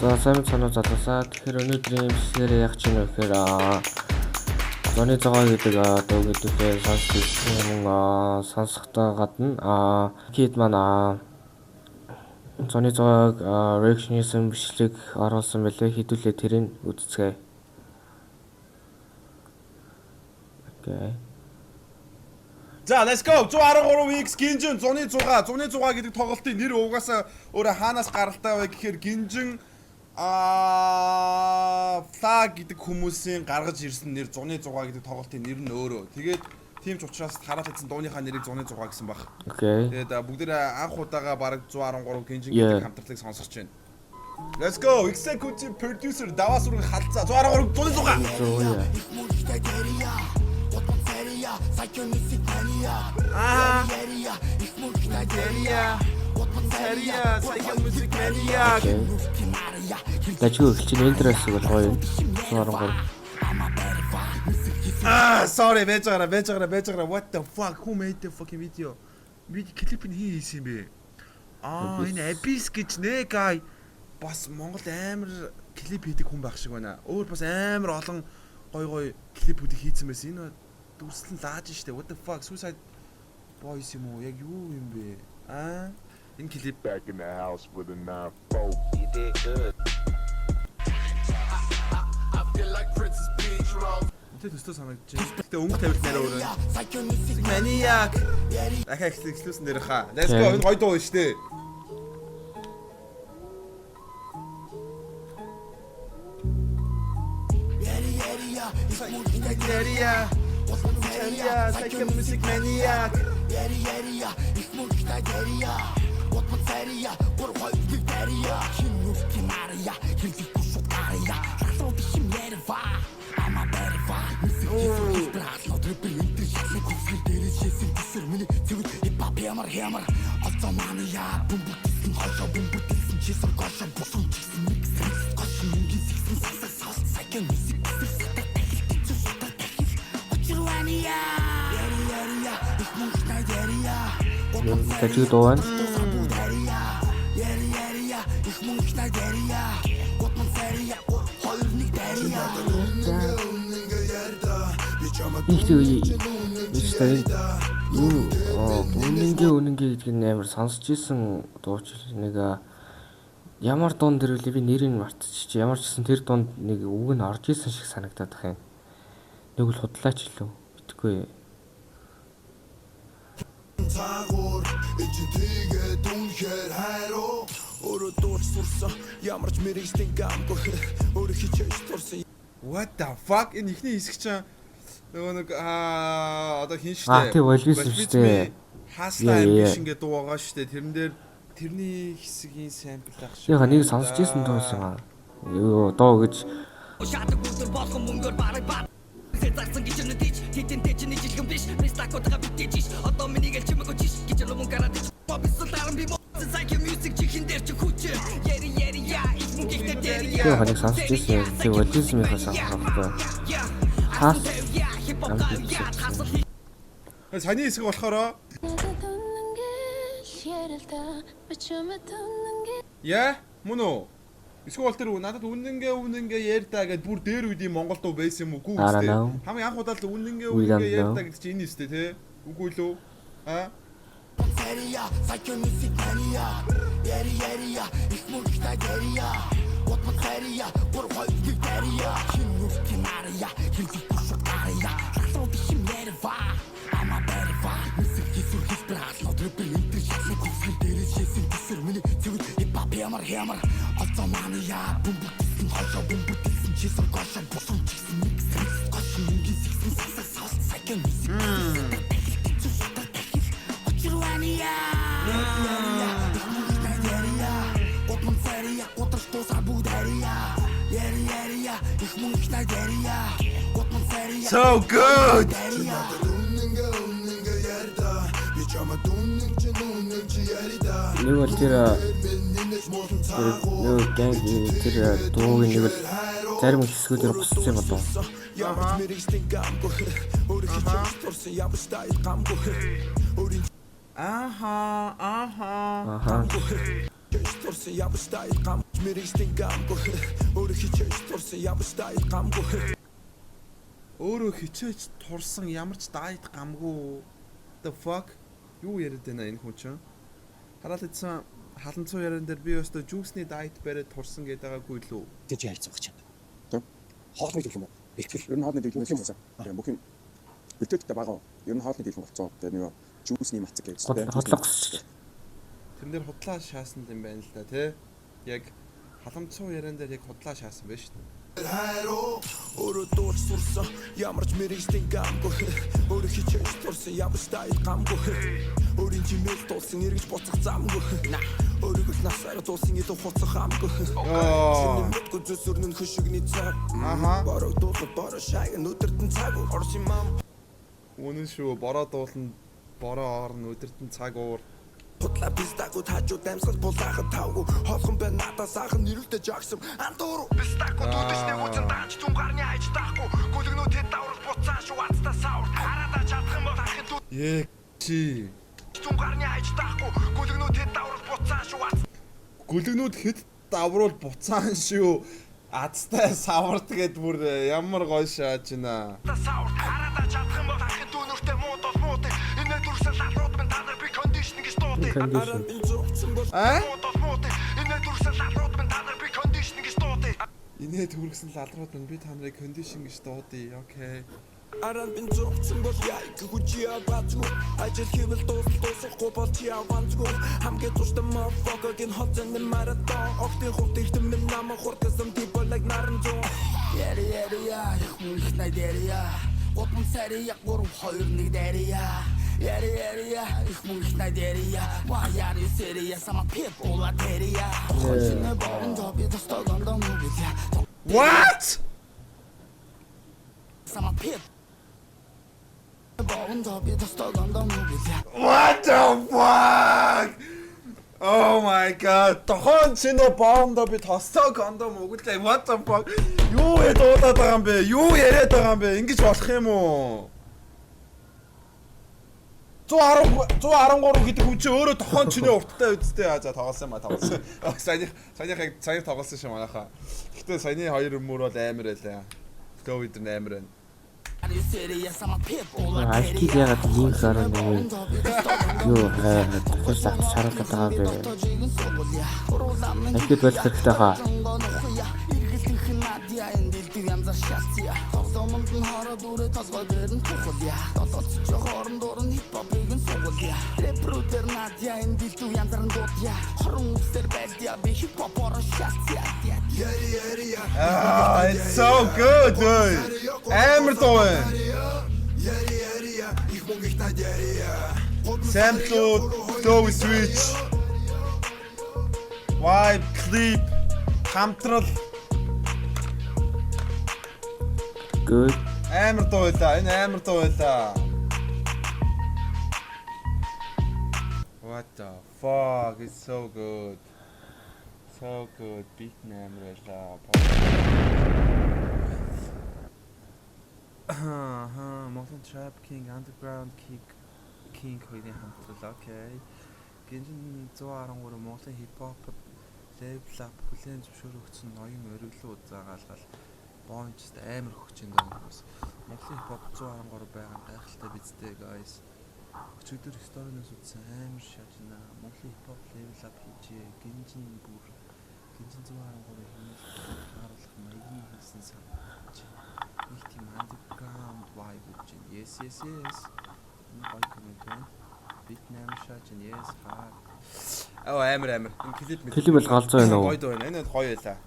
За сайн санаа залуусаа. Тэгэхээр өнөөдрийн бичлэгээр яг ч юм гэхээр зоны цагаан гэдэг одоо үгдэлээ сонсохтой гадна кит маань зоны цагааг reactionism бичлэг оруулсан байлээ. Хэдүүлээ тэрийг үзцгээе. Окей. За let's go 113X Гинжин 106 гэдэг тоглолтын нэр угаасаа өөрөө хаанаас гаралтай вэ гэхээр Гинжин флаг гэдэг хүмүүсийн гаргаж ирсэн нэр 106 гэдэг тоглолтын нэр нь өөрөө. Тэгээд тийм ч учраас хараад хэлсэн дууныхаа нэрийг 106 гэсэн баг. Окей. Тэгээд бүгдээ анх удаага бараг 113 Гинжин гэдэг хамтарлыг сонсгож байна. Let's go executive producer даваас үргэ халцаа 113 Дажгүй эхэлж интрээс бол гоё. 113. Sorry, бэжгара. What the fuck? Who made the fucking video? Видео клипийг хийсэн юм бэ? Энэ Abyss гэж нэ guy. Бас Монгол амар клип хийдэг хүн байх шиг байна. Өөр бас амар олон гоё клипүүдийг хийсэн байсан. Энэ дүрслэн лааж штэ. What the fuck? Suicide Boys юм уу? Яг юу юм бэ? Энэ клип back in the house with a 9-4. You did good. I feel like Princess Peach Rose. төстөө санагдаж байна. Гэтэ өнгө тавилт нэрээ өөрөө. Maniac. Дахиад exclusive нэр хаа. Let's go. Энэ гоё дуу шүү дээ. Psycho music maniac. Дажгүй дуу байна. Үнэнгээ гэдэг нь амар сонсч ийсэн дуучлал нэг ямар дуун дэрвэлээ би нэрийг мартчих. Ямар ч гэсэн тэр дунд нэг үг нь орж ийсэн шиг санагдаад байна. Нэг л худлаач илүү битгүй. Тагуур ичтэйгээ дүнхээр хайруу өөрөө дууч сурсан ямарч мэрэгчдийн гамгүй өөрөө хичээж турсан. What the fuck? Энэ ихний хэсэг чинь нөгөө нэг одоо хин штэ. Тийм Volvis юм штэ. Хаслаа амбишн гэдэг дуу байгаа штэ. Тэрэн дээр тэрний хэсгийн сампл ах шиг. Яг нэг сонсч ийсэн дуу юм аа. Юу дуу гэж Шатаг бүтэр болгон мөнгөөр бараг бар. Зарсан гэж нэг тийч хитэнтэй чинь жилхэн биш. Престакотага битэж. Одоо миний гэл чимэго чиш гэж ломон гараад. Бобис даран би psycho music чихэн дээр чи хүч. Яри я их мөнгөтэй дээр я. яг нэг сонсч ийсэн. Тийм Volvis юм хасаа байхгүй. Хас. Саний хэсэг болохоор яа мөн үү? Эсвэл тэр надад үнэнгээ ярьдаа гэд бүр дээр үеийн Монгол дуу байсан юм уу? Үгүй үстэй. Хамгийн анх удаа л үнэнгээ ярьдаа гэдэг чинь энэ үстэй те. Үгүй лөө? So good. Нэг бол тэр гэнг тэр дуугийн нэг л зарим хэсгүүдээр босчихсон болов. Аха. дурсан явж таад гамж мэрэгчдийн гамгүй өөрөө хичээж дурсан явж таад гамгүй Өөрөө хичээж турсан ямар ч дайт гамгүй. The fuck? Юу яриад байна энэ хүн чинь? Хараад идсэн халанцуу яран дээр би өстө жүүсний дайт бариад турсан гэдэг байгаагүй лүү? Тэгж хайцсан гэж байна. Тэг. Хоолны дэлгэн байна. Ихтгэл ер нь хоолны дэлгэн юм байна. Бүх юм бэлтгэлтэй байгаа. Ер нь хоолны дэлгэн болцоо. Тэгээ нэг жүүсний мацаг гэж Хотлох гэж. Тэр нэр худлаа шаасан юм байна л да тий. Яг халамцуу яран дээр яг худлаа шаасан байна шүү дээ. хайроо өөрөө дууч сурсан ямар ч мэрэгчдийн гамгүй өөрөө хичээж дурсан явж таад гамгүй өөрийн чимэл тулсан эргэж буцах замгүй өөрийгөө насаар тулсан илүү хуцах амгүй мэдгүй зүсүрнэн хөшигний цаг бороо дуулах бороо шаг нүдэртэн цаг орсон мам Үнэн шүү бороо дуулан бороо орн өдөртөн цаг уур Путла пистаку тачу дамсгал булаахан тавгүй хоолхон байна надаас аахан нэрэлдэ жагсан андууру пистаку дүүдшний хүчин даач түн гарны хайж таахгүй гүлгнүү тэд даврал буцаан шүү атста савр хараад чадах юм бол ахын дүү Ег чи түн гарны хайж таахгүй гүлгнүү тэд даврал буцаан шүү атста гүлгнүүд хэд давруул буцаан шүү Азтай саварт гэд бүр ямар гоё шааж байна. савр хараад чадах юм бол ахын дүү нүртэй мууд бол мууд энэ дүрсэн лалууд минь танаар би кондишн гэж дуудыг араа би зурцсан бол мууд бол мууд энэ дүрсэн лалууд минь танаар би кондишн гэж дуудыг Инээ төргсөн лалрууд минь би та нарыг кондишн гэж дуудъя. Окей. Аран бин зурцсан бол яа гүчиа бацгүй ажил хийвэл дуусахгүй бол чи аванцгүй хамгийн туштай motherfucker гин хоцсон маратон октын хурдын минь намаа хурдсан типо like наранжо яа их мөрх найдэрия готмон сария 3-2-1 дэрия яа их мөрх найдэрия ва яа сэрия сама пеп ола дэрия хожны бондо би достал гандам нүбия What? сама пеп What the fuck? Oh my god. Тохон чиний боомдоо би тостоо кондом өгүүлээ. What the fuck? Юу дуудаад байгаа юм бэ? Юу яриад байгаа юм бэ? Ингэж болох юм уу? 113 гэдэг хүн чи өөрөө тохон чиний урттай үсттэй за тоглосон юм тоглосон. Саяны тоглосон шүү манайхаа. Гэхдээ саяны хоёр өмөр бол амар байлаа. Go with the амар байна. Альтиг ягаад ийм хараа нэг юу дахиж шаруулдаг байгаа бэ? Альтиг болох хэрэгтэй хаа. It's so good, dude. Амар дуу. Sample, flow switch. Vibe, clip, хамтрал. Good. Амар дуу байлаа. Энэ амар дуу байлаа. What the fuck? It's so good. So good. Beat амар байлаа. Modern Trap King Underground King хоёрын хамтрал. Окей. Гинжин 113 Монголын хипхоп level up хүлээн зөвшөөрөгдсөн ноён ориглоо заагаалгал боончд амар хөгжин даа. Монголын хипхоп 113 байгаа гайхалтай бидтэй guys. Өчигдөр сториноос үзсэн амар шаажна. Монголын хипхоп level up хийжээ. Гинжин 113 хэмээх харуулах маягийн хийсэн санаж. Их тийм underground vibe гэж байна. Yes. Энэ гоё коммент байна. Бит нээр шааж yes хаа. Амар. Энэ Клип бол галзуу байна уу? Гоё дөө байна. Энэ бол гоё байлаа.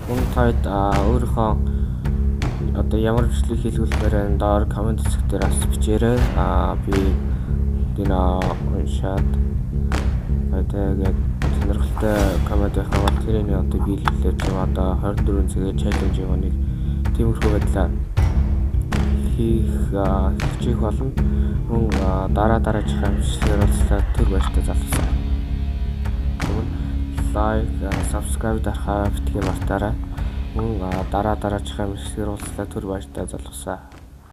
Мөн таад өөрийнхөө одоо ямар бичлэг хийлгүүлмээр доор комент хэсэг дээр бас бичээрэй. Би энэ уншаад тэгээд сонирхолтой комент байхаа бол тэрний одоо биелүүлээ чи одоо 24 цагийн чаленж нэг тиймэрхүү байдлаар хийх болно. Мөн дараачихаа бичлэгээр болслоо төр баяртай залгасан. Лайк, subscribe дарахаа битгий мартаарай. Мөн дараачихаа бичлэгээр болслоо төр баяртай залгасан.